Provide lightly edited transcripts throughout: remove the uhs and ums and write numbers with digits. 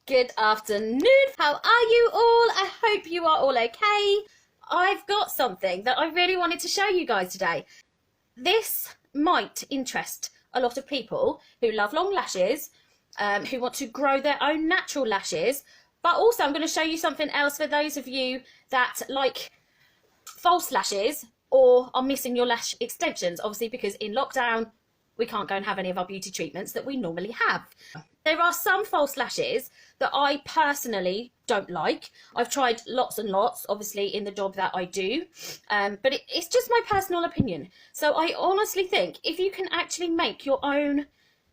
Good afternoon. How are you all? I hope you are all okay. I've got something that I really wanted to show you guys today. This might interest a lot of people who love long lashes, who want to grow their own natural lashes, but also I'm going to show you something else for those of you that like false lashes or are missing your lash extensions, obviously because in lockdown we can't go and have any of our beauty treatments that we normally have. There are some false lashes that I personally don't like. I've tried lots and lots, obviously, in the job that I do, but it's just my personal opinion. So I honestly think if you can actually make your own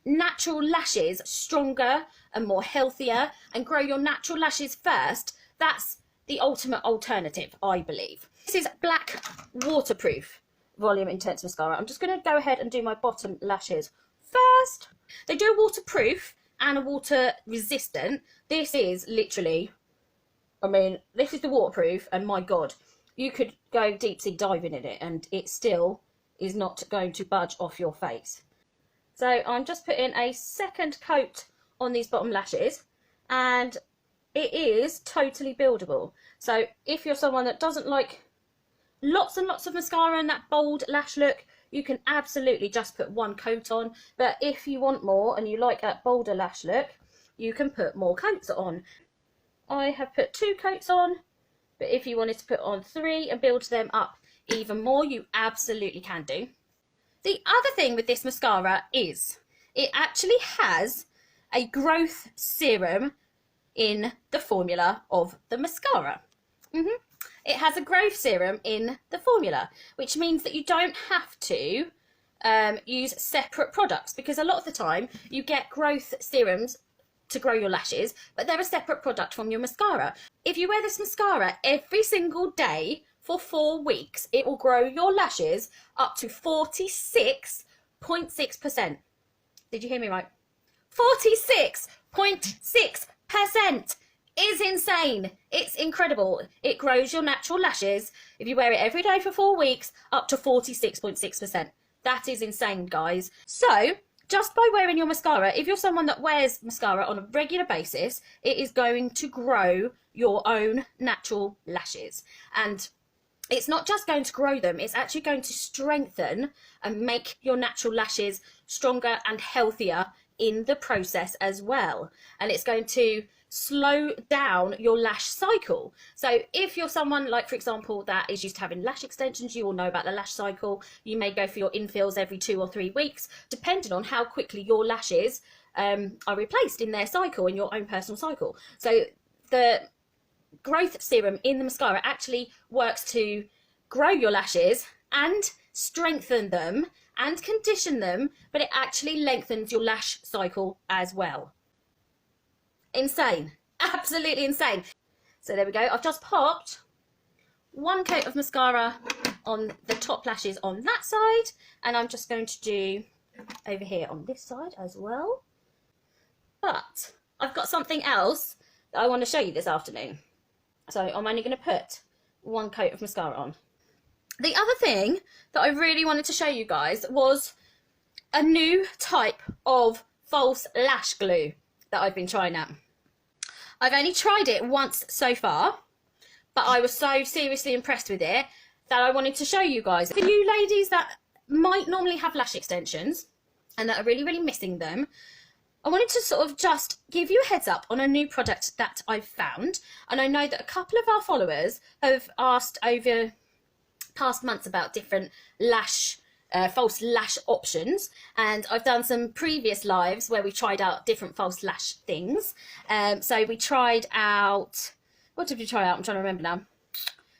natural lashes stronger and more healthier and grow your natural lashes first, that's the ultimate alternative, I believe. This is black waterproof volume intense mascara. I'm just going to go ahead and do my bottom lashes first. They do a waterproof and a water resistant. This is literally, this is the waterproof, and my god, you could go deep sea diving in it and it still is not going to budge off your face. So I'm just putting a second coat on these bottom lashes, and it is totally buildable. So if you're someone that doesn't like lots and lots of mascara and that bold lash look, you can absolutely just put one coat on. But if you want more and you like that bolder lash look, you can put more coats on. I have put 2 coats on, but if you wanted to put on 3 and build them up even more, you absolutely can do. The other thing with this mascara is it actually has a growth serum in the formula of the mascara. It has a growth serum in the formula, which means that you don't have to use separate products, because a lot of the time you get growth serums to grow your lashes, but they're a separate product from your mascara. If you wear this mascara every single day for 4 weeks, it will grow your lashes up to 46.6%. Did you hear me right? 46.6% is insane. It's incredible. It grows your natural lashes, if you wear it every day for 4 weeks, up to 46.6%. That is insane, guys. So just by wearing your mascara, if you're someone that wears mascara on a regular basis, it is going to grow your own natural lashes. And it's not just going to grow them, it's actually going to strengthen and make your natural lashes stronger and healthier in the process as well. And it's going to slow down your lash cycle. So if you're someone like, for example, that is used to having lash extensions, you will know about the lash cycle. You may go for your infills every 2 or 3 weeks, depending on how quickly your lashes are replaced in their cycle, in your own personal cycle. So the growth serum in the mascara actually works to grow your lashes and strengthen them and condition them, but it actually lengthens your lash cycle as well. Insane. Absolutely insane. So there we go. I've just popped 1 coat of mascara on the top lashes on that side, and I'm just going to do over here on this side as well. But I've got something else that I want to show you this afternoon. So I'm only going to put 1 coat of mascara on. The other thing that I really wanted to show you guys was a new type of false lash glue that I've been trying out. I've only tried it once so far, but I was so seriously impressed with it that I wanted to show you guys. For you ladies that might normally have lash extensions and that are really, really missing them, I wanted to sort of just give you a heads up on a new product that I've found. And I know that a couple of our followers have asked over past months about different false lash options, and I've done some previous lives where we tried out different false lash things. So we tried out, what did we try out? I'm trying to remember now.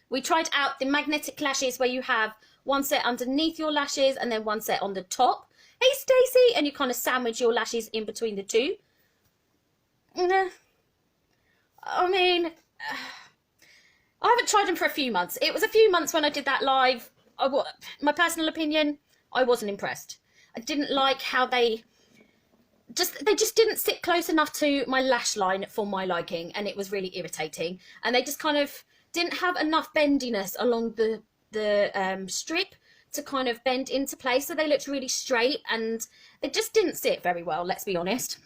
We tried out the magnetic lashes where you have 1 set underneath your lashes and then 1 set on the top. Hey Stacey, and you kind of sandwich your lashes in between the two. I haven't tried them for a few months. It was a few months when I did that live. My personal opinion, I wasn't impressed. I didn't like how they just didn't sit close enough to my lash line for my liking, and it was really irritating. And they just kind of didn't have enough bendiness along the strip to kind of bend into place, so they looked really straight and they just didn't sit very well, let's be honest.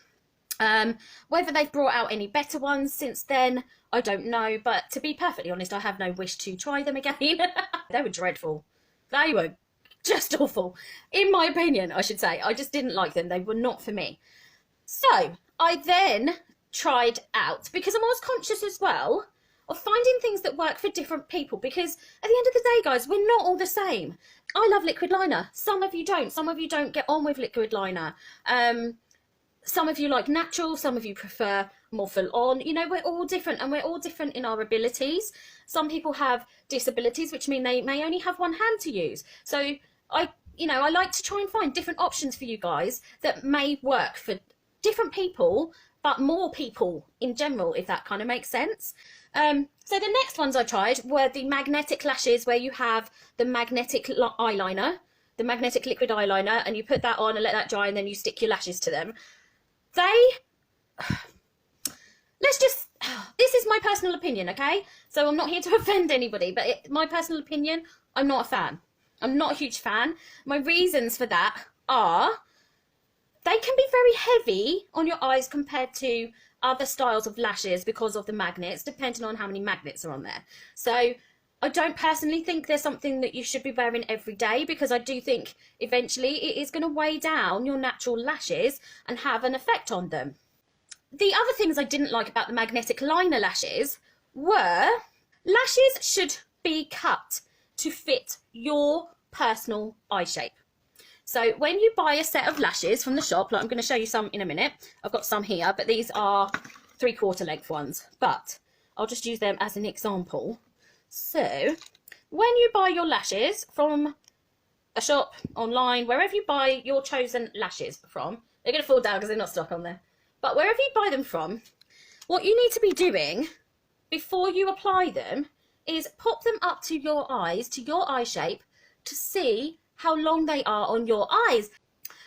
Whether they've brought out any better ones since then, I don't know. But to be perfectly honest, I have no wish to try them again. They were dreadful. They were just awful. In my opinion, I should say. I just didn't like them. They were not for me. So I then tried out, because I'm always conscious as well of finding things that work for different people, because at the end of the day, guys, we're not all the same. I love liquid liner. Some of you don't. Some of you don't get on with liquid liner. Some of you like natural, some of you prefer more full on. You know, we're all different, and we're all different in our abilities. Some people have disabilities, which mean they may only have one hand to use. So I like to try and find different options for you guys that may work for different people, but more people in general, if that kind of makes sense. So the next ones I tried were the magnetic lashes, where you have the magnetic eyeliner, the magnetic liquid eyeliner, and you put that on and let that dry, and then you stick your lashes to them. This is my personal opinion, okay? So I'm not here to offend anybody, but my personal opinion, I'm not a fan. I'm not a huge fan. My reasons for that are they can be very heavy on your eyes compared to other styles of lashes because of the magnets, depending on how many magnets are on there. So I don't personally think there's something that you should be wearing every day, because I do think eventually it is going to weigh down your natural lashes and have an effect on them. The other things I didn't like about the magnetic liner lashes were lashes should be cut to fit your personal eye shape. So when you buy a set of lashes from the shop, like I'm going to show you some in a minute, I've got some here, but these are 3/4 length ones, but I'll just use them as an example. So when you buy your lashes from a shop, online, wherever you buy your chosen lashes from, they're going to fall down because they're not stuck on there, but wherever you buy them from, what you need to be doing before you apply them is pop them up to your eyes, to your eye shape, to see how long they are on your eyes.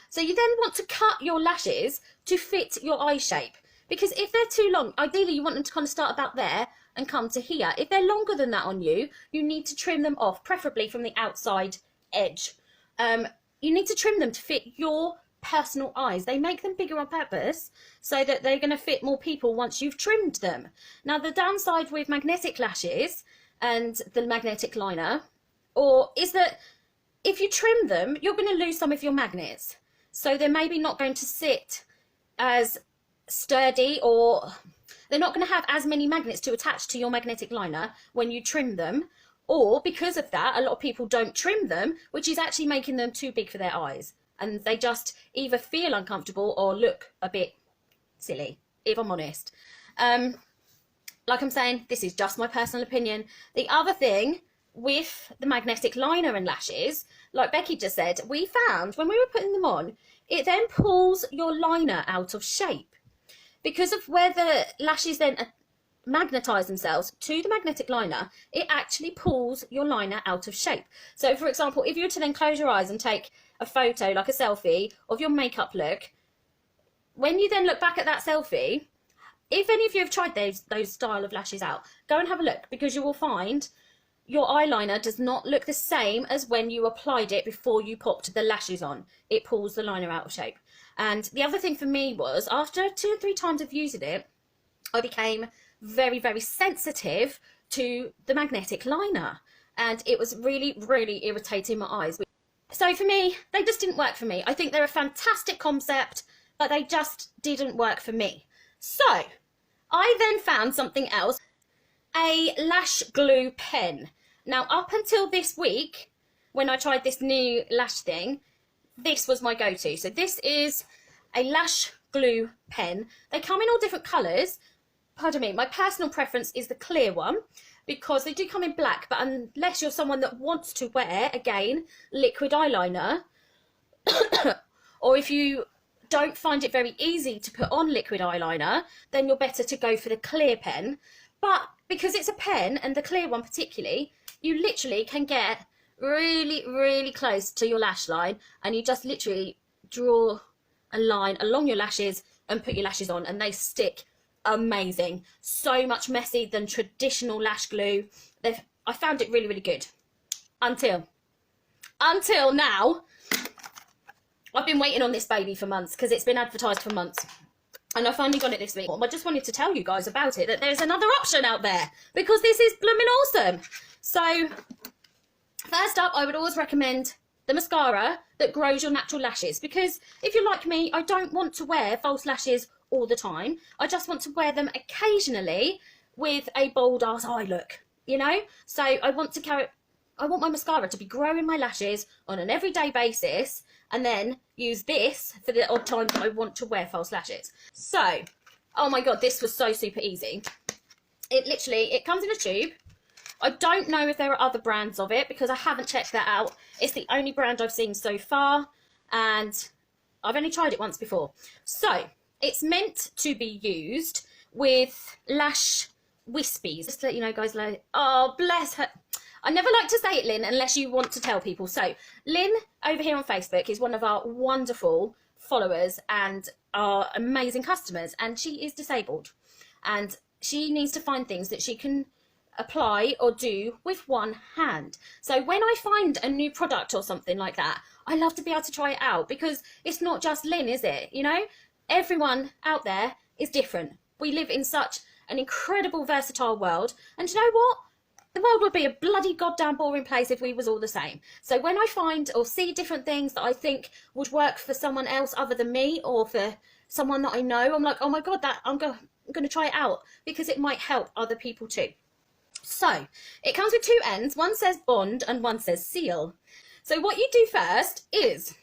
So you then want to cut your lashes to fit your eye shape, because if they're too long, ideally you want them to kind of start about there and come to here. If they're longer than that on you, you need to trim them off, preferably from the outside edge. You need to trim them to fit your personal eyes. They make them bigger on purpose so that they're going to fit more people once you've trimmed them. Now, the downside with magnetic lashes and the magnetic liner is that if you trim them, you're going to lose some of your magnets. So they're maybe not going to sit as sturdy, or they're not going to have as many magnets to attach to your magnetic liner when you trim them. Or because of that, a lot of people don't trim them, which is actually making them too big for their eyes. And they just either feel uncomfortable or look a bit silly, if I'm honest. Like I'm saying, this is just my personal opinion. The other thing with the magnetic liner and lashes, like Becky just said, we found when we were putting them on, it then pulls your liner out of shape. Because of where the lashes then magnetize themselves to the magnetic liner, it actually pulls your liner out of shape. So for example, if you were to then close your eyes and take a photo, like a selfie, of your makeup look, when you then look back at that selfie, if any of you have tried those style of lashes out, go and have a look, because you will find your eyeliner does not look the same as when you applied it before you popped the lashes on. It pulls the liner out of shape. And the other thing for me was, after 2 or 3 times of using it, I became very, very sensitive to the magnetic liner. And it was really, really irritating my eyes. So for me, they just didn't work for me. I think they're a fantastic concept, but they just didn't work for me. So I then found something else, a lash glue pen. Now, up until this week, when I tried this new lash thing, this was my go-to. So this is a lash glue pen. They come in all different colours. Pardon me, my personal preference is the clear one, because they do come in black, but unless you're someone that wants to wear, again, liquid eyeliner, or if you don't find it very easy to put on liquid eyeliner, then you're better to go for the clear pen. But because it's a pen, and the clear one particularly, you literally can get really, really close to your lash line, and you just literally draw a line along your lashes and put your lashes on, and they stick amazing. So much messy than traditional lash glue. I found it really, really good. Until now. I've been waiting on this baby for months, because it's been advertised for months. And I finally got it this week. I just wanted to tell you guys about it, that there's another option out there, because this is blooming awesome. So, first up, I would always recommend the mascara that grows your natural lashes, because if you're like me, I don't want to wear false lashes all the time. I just want to wear them occasionally with a bold ass eye look, you know? So I want my mascara to be growing my lashes on an everyday basis, and then use this for the odd times that I want to wear false lashes. So, oh my god, this was so super easy. It comes in a tube. I don't know if there are other brands of it, because I haven't checked that out. It's the only brand I've seen so far, and I've only tried it once before. So, it's meant to be used with lash wispies. Just to let you know, guys, like, oh, bless her. I never like to say it, Lynn, unless you want to tell people. So, Lynn, over here on Facebook, is one of our wonderful followers and our amazing customers, and she is disabled. And she needs to find things that she can apply or do with one hand. So when I find a new product or something like that, I love to be able to try it out, because it's not just Lynn, is it? You know, everyone out there is different. We live in such an incredible, versatile world, and you know what? The world would be a bloody goddamn boring place if we was all the same. So when I find or see different things that I think would work for someone else other than me, or for someone that I know, I'm like, oh my god, I'm going to try it out, because it might help other people too. So, it comes with two ends. One says bond and one says seal. So what you do first is,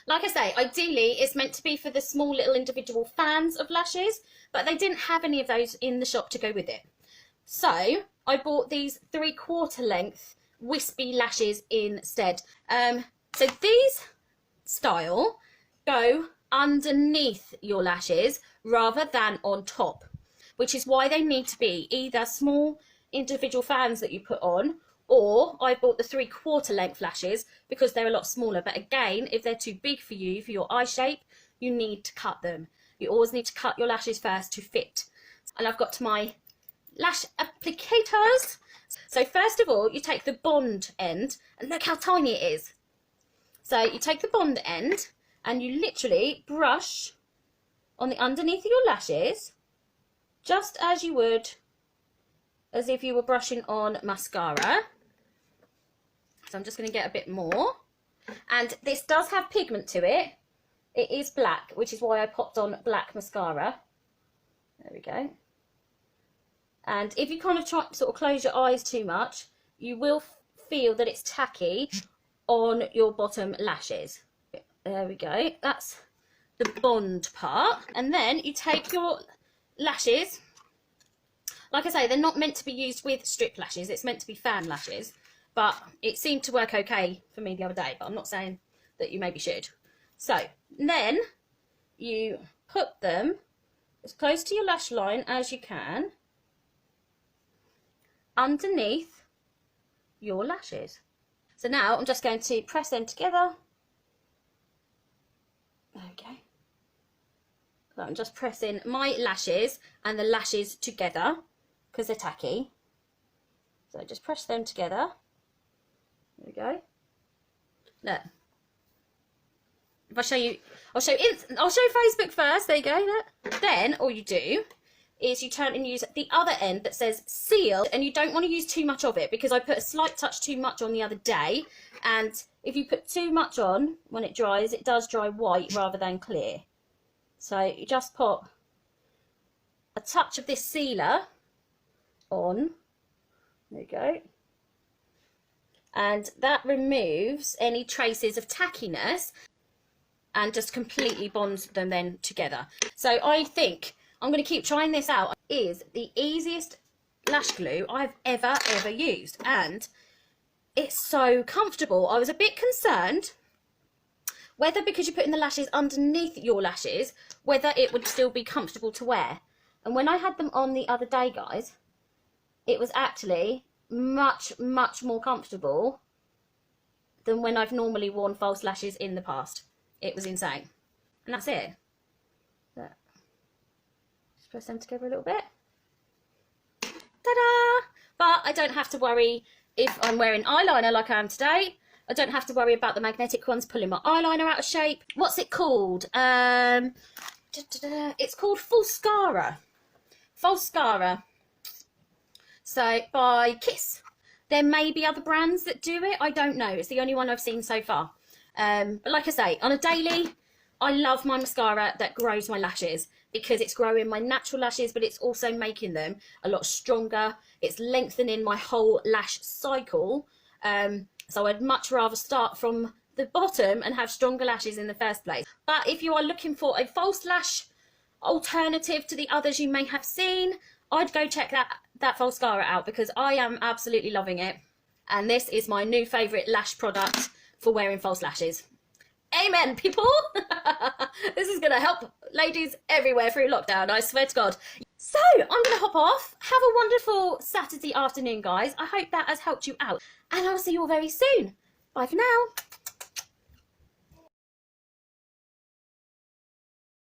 like I say, ideally it's meant to be for the small little individual fans of lashes, but they didn't have any of those in the shop to go with it. So, I bought these 3/4 length wispy lashes instead. So these style go underneath your lashes rather than on top, which is why they need to be either small individual fans that you put on, or I bought the 3/4 length lashes because they're a lot smaller. But again, if they're too big for you, for your eye shape, you need to cut them. You always need to cut your lashes first to fit. And I've got my lash applicators. So first of all, you take the bond end, and look how tiny it is. So you take the bond end and you literally brush on the underneath of your lashes, just as you would as if you were brushing on mascara. So I'm just going to get a bit more. And this does have pigment to it. It is black, which is why I popped on black mascara. There we go. And if you kind of try sort of close your eyes too much, you will feel that it's tacky on your bottom lashes. There we go. That's the bond part. And then you take your lashes. Like I say, they're not meant to be used with strip lashes. It's meant to be fan lashes. But it seemed to work okay for me the other day. But I'm not saying that you maybe should. So then you put them as close to your lash line as you can underneath your lashes. So now I'm just going to press them together. There we go. So I'm just pressing my lashes and the lashes together because they're tacky. So just press them together. There we go. Look. If I show you, I'll show Facebook first. There you go. Look. Then all you do is you turn and use the other end that says seal, and you don't want to use too much of it because I put a slight touch too much on the other day, and if you put too much on when it dries, it does dry white rather than clear. So you just put a touch of this sealer on. There you go. And that removes any traces of tackiness and just completely bonds them then together. So I think I'm going to keep trying this out. It is the easiest lash glue I've ever used, and it's so comfortable. I was a bit concerned whether, because you're putting the lashes underneath your lashes, whether it would still be comfortable to wear. And when I had them on the other day, guys, it was actually much more comfortable than when I've normally worn false lashes in the past. It was insane. And that's it. Just press them together a little bit. Ta-da! But I don't have to worry if I'm wearing eyeliner like I am today. I don't have to worry about the magnetic ones pulling my eyeliner out of shape. What's it called? It's called Falscara. Falscara. So by Kiss. There may be other brands that do it. I don't know. It's the only one I've seen so far. But like I say, on a daily, I love my mascara that grows my lashes because it's growing my natural lashes, but it's also making them a lot stronger. It's lengthening my whole lash cycle. So I'd much rather start from the bottom and have stronger lashes in the first place. But if you are looking for a false lash alternative to the others you may have seen, I'd go check that Falscara out because I am absolutely loving it. And this is my new favourite lash product for wearing false lashes. Amen, people! This is going to help ladies everywhere through lockdown, I swear to God. So, I'm going to hop off. Have a wonderful Saturday afternoon, guys. I hope that has helped you out. And I'll see you all very soon. Bye for now.